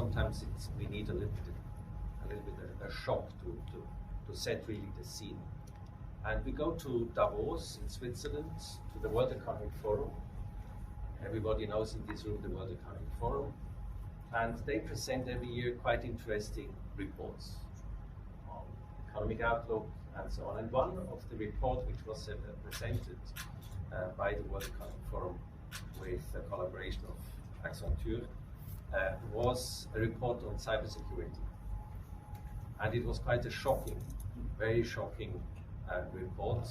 sometimes we need a little bit a shock to set really the scene. And we go to Davos in Switzerland, to the World Economic Forum. Everybody knows in this room the World Economic Forum. And they present every year quite interesting reports on economic outlook and so on. And one of the reports which was presented by the World Economic Forum with the collaboration of Accenture was a report on cybersecurity. And it was quite a shocking, very shocking report.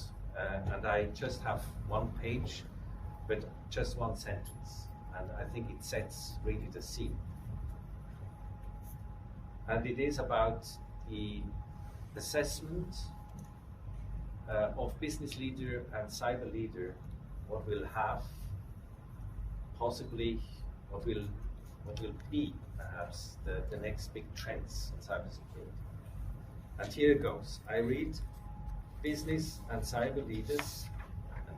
And I just have one page, but just one sentence. And I think it sets really the scene. And it is about the assessment of business leader and cyber leader, what will have, possibly what will be perhaps the next big trends in cybersecurity. And here it goes. I read business and cyber leaders, and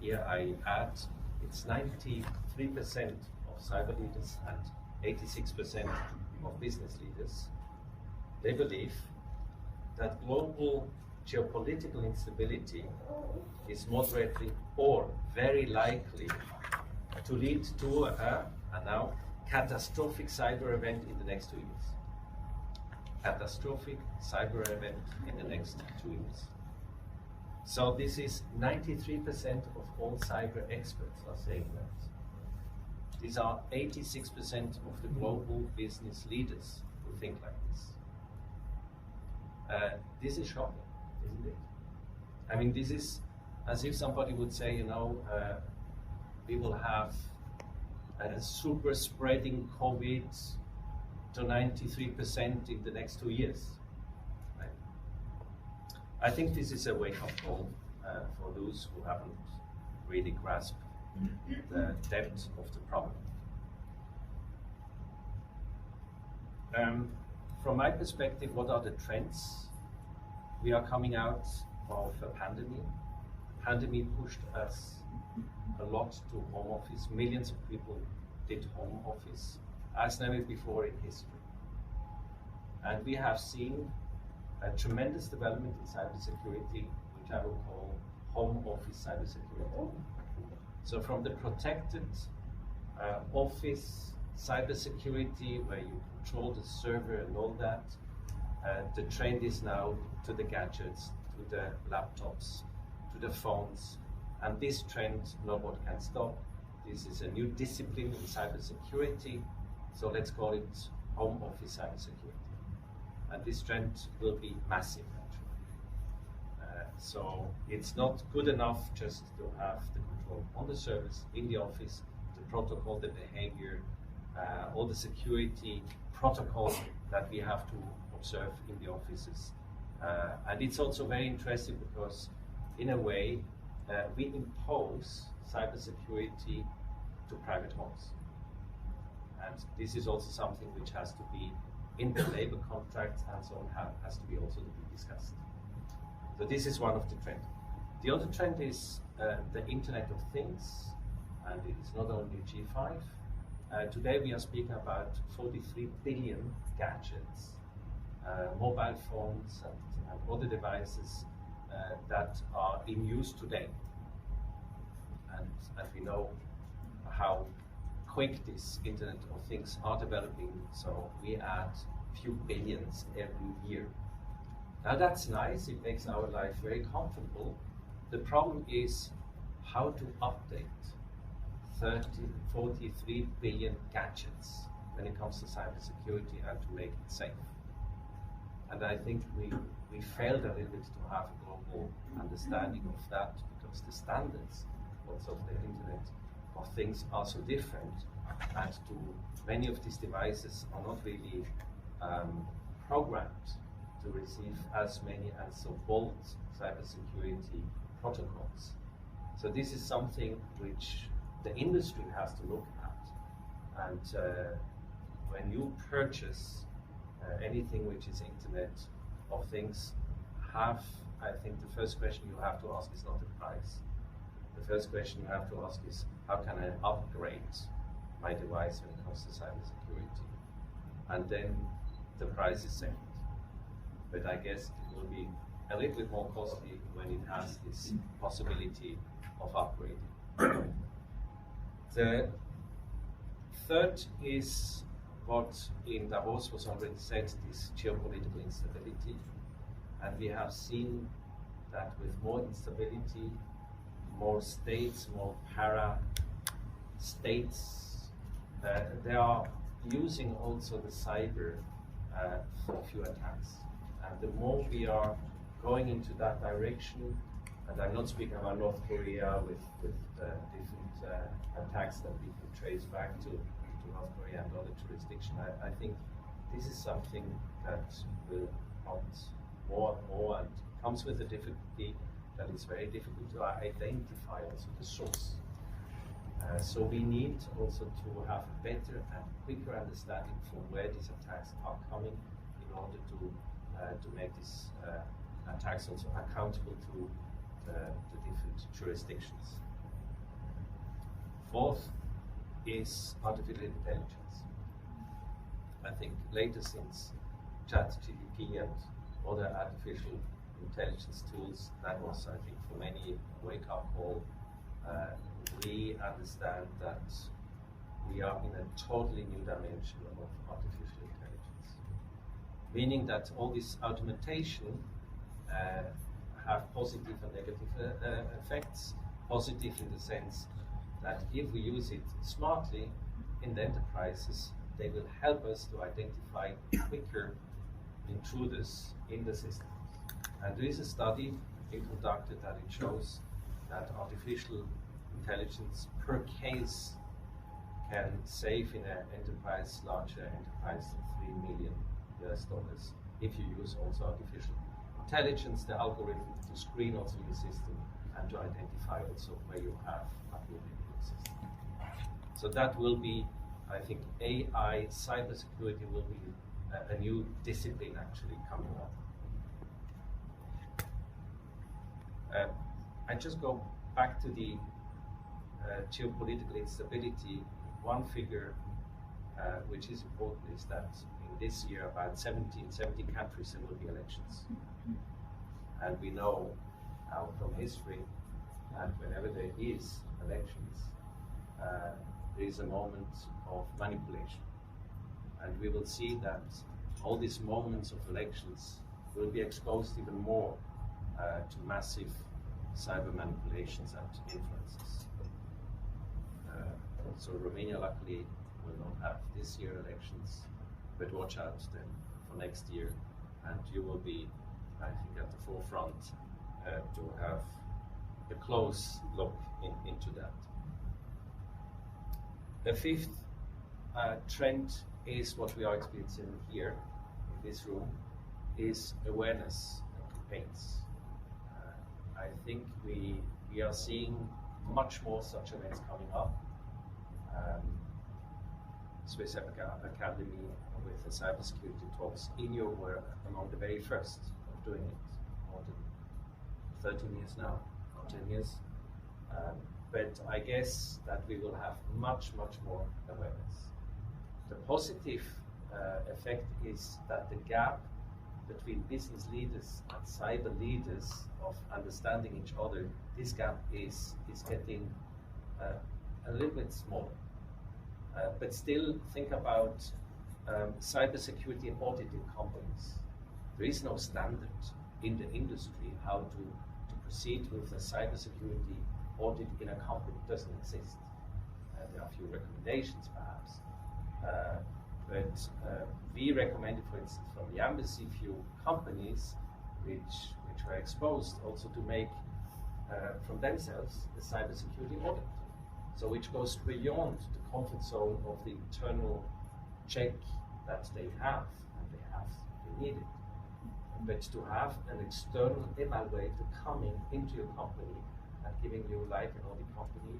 here I add it's 93% of cyber leaders and 86% of business leaders. They believe that global geopolitical instability is moderately or very likely to lead to a now catastrophic cyber event in the next 2 years. Catastrophic cyber event in the next 2 years. So this is 93% of all cyber experts are saying that. These are 86% of the global business leaders who think like this. This is shocking, isn't it? I mean, this is as if somebody would say, you know, we will have a super spreading COVID to 93% in the next 2 years. Right? I think this is a wake-up call for those who haven't really grasped the depth of the problem. From my perspective, what are the trends? We are coming out of a pandemic. The pandemic pushed us a lot to home office. Millions of people did home office as never before in history. And we have seen a tremendous development in cybersecurity, which I will call home office cybersecurity. So from the protected office cybersecurity, where you control the server and all that, the trend is now to the gadgets, to the laptops, to the phones. And this trend, nobody can stop. This is a new discipline in cybersecurity. So let's call it home office cybersecurity. And this trend will be massive, actually. So it's not good enough just to have the control on the service, in the office, the protocol, the behavior, all the security protocols that we have to observe in the offices. And it's also very interesting because, in a way, we impose cybersecurity to private homes. And this is also something which has to be in the labor contracts and so on, has to be also to be discussed. So this is one of the trends. The other trend is the Internet of Things, and it's not only G5. Today we are speaking about 43 billion gadgets, mobile phones and other devices that are in use today. And we know how quick this Internet of Things are developing, so we add a few billions every year. Now that's nice, it makes our life very comfortable. The problem is how to update 43 billion gadgets when it comes to cybersecurity and to make it safe. And I think we failed a little bit to have a global understanding of that, because the standards also of the Internet of Things are so different, and many of these devices are not really programmed to receive as many and so bold cybersecurity protocols. So this is something which the industry has to look at. And when you purchase anything which is Internet of Things, I think the first question you have to ask is not the price. The first question you have to ask is, how can I upgrade my device when it comes to cybersecurity? and then the price is set. But I guess it will be a little bit more costly when it has this possibility of upgrading. The third is what in Davos was already said, this geopolitical instability. And we have seen that with more instability, more states, more para-states, they are using also the cyber for a few attacks. And the more we are going into that direction, and I'm not speaking about North Korea with different attacks that we can trace back to North Korea and other jurisdictions, I think this is something that will come more and more, and comes with a difficulty that is very difficult to identify also the source. So we need also to have a better and quicker understanding from where these attacks are coming in order to make these attacks also accountable to the different jurisdictions. Fourth is artificial intelligence. I think later since ChatGPT and other artificial intelligence tools, that was, I think, for many a wake-up call. We understand that we are in a totally new dimension of artificial intelligence, meaning that all this automation have positive and negative effects. Positive in the sense that if we use it smartly in the enterprises, they will help us to identify quicker intruders in the systems. And there is a study being conducted that it shows that artificial intelligence per case can save in an enterprise, larger enterprise, $3 million if you use also artificial intelligence, the algorithm to screen also your system and to identify also where you have abuse in your system. So that will be, I think, AI, cybersecurity will be a new discipline actually coming up. I just go back to the geopolitical instability. One figure which is important is that in this year about 70 countries there will be elections. And we know from history that whenever there is elections, there is a moment of manipulation. And we will see that all these moments of elections will be exposed even more to massive cyber manipulations and influences. So Romania luckily will not have this year elections, but watch out then for next year, and you will be, I think, at the forefront to have a close look into that. The fifth trend is what we are experiencing here in this room, is awareness campaigns. I think we are seeing much more such events coming up. Swiss Academy with the cybersecurity talks in Europe were among the very first of doing it, more than 13 years now, or 10 years. But I guess that we will have much more awareness. The positive effect is that the gap between business leaders and cyber leaders of understanding each other, this gap is getting a little bit smaller. But still think about cybersecurity auditing companies. There is no standard in the industry how to proceed with a cybersecurity audit in a company. It doesn't exist. There are a few recommendations perhaps. But we recommended, for instance, from the embassy, few companies which were exposed also to make from themselves a cybersecurity audit. So which goes beyond the comfort zone of the internal check that they have, and they need it. But to have an external evaluator coming into your company and giving you like an audit company,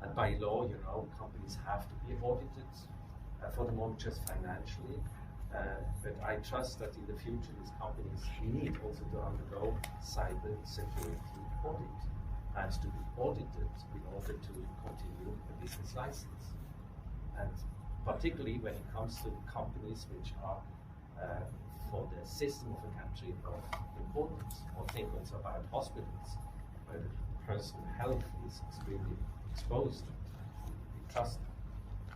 and by law, you know, companies have to be audited for the moment just financially. But I trust that in the future these companies need also to undergo cyber security audit and to be audited in order to continue a business license. And particularly when it comes to companies which are for the system of a country of importance, or think also about hospitals, where personal health is extremely exposed. We trust them.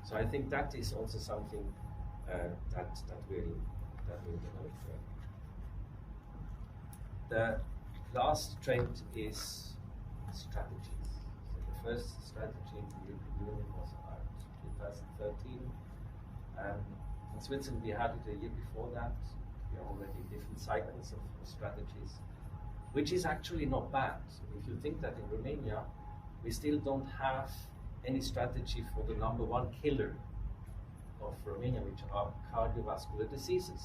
So I think that is also something that will develop further. The last trend is strategies. So the first strategy in the European Union was about 2013. In Switzerland we had it a year before that. We are already in different cycles of strategies, which is actually not bad. If you think that in Romania we still don't have any strategy for the number one killer of Romania, which are cardiovascular diseases.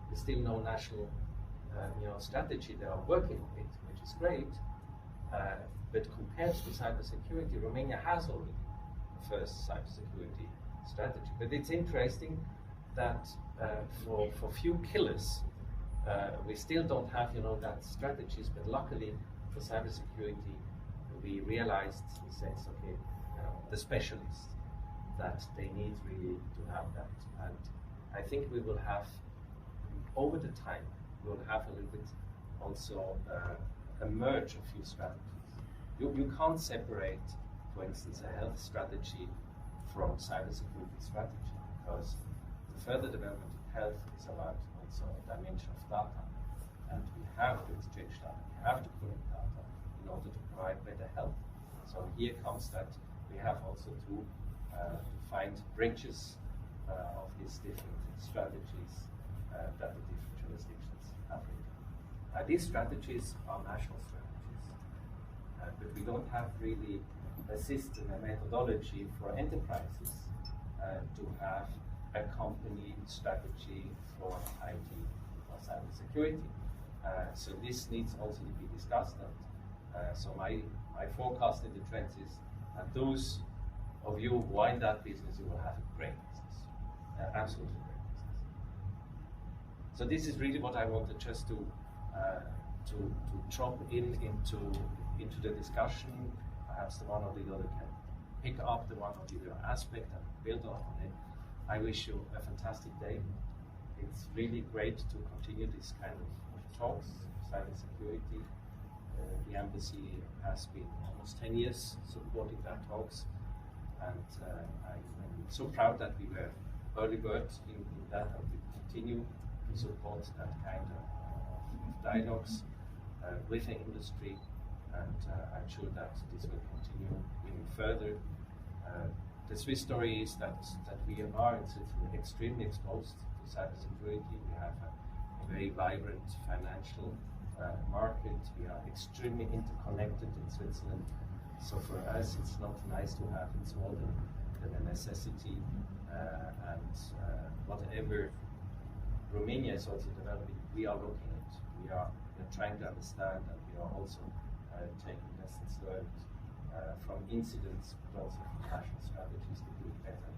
There's still no national strategy. They are working on it, which is great. But compared to cybersecurity, Romania has already the first cybersecurity strategy. But it's interesting that for few killers, we still don't have that strategies. But luckily for cybersecurity, we realized, we said, okay, the specialists, that they need really to have that. And I think we will have, over the time, we'll have a little bit also a merge of few strategies. You can't separate, for instance, a health strategy from cybersecurity strategy, because the further development in health is about also a dimension of data. And we have to exchange data, we have to collect data in order to provide better health. So here comes that we have also to find bridges of these different strategies that the different jurisdictions have. These strategies are national strategies, but we don't have really a system, a methodology for enterprises to have a company strategy for IT or cybersecurity. So this needs also to be discussed. And, so my forecast in the trends is that those of you who are in that business, you will have a great business, absolutely great business. So this is really what I wanted just to drop into the discussion. Perhaps the one or the other can pick up the one or the other aspect and build on it. I wish you a fantastic day. It's really great to continue this kind of talks, cybersecurity. The embassy has been almost 10 years supporting that talks, and I'm so proud that we were early birds in that, and we continue to support that kind of dialogues with the industry, and I'm sure that this will continue even further. The Swiss story is that we are extremely exposed to cybersecurity. We have a very vibrant financial market. We are extremely interconnected in Switzerland. So for us, it's not nice to have, it's more than a necessity. And whatever Romania is also developing, we are looking at. We are trying to understand, and we are also taking lessons learned from incidents, but also from national strategies to do it better.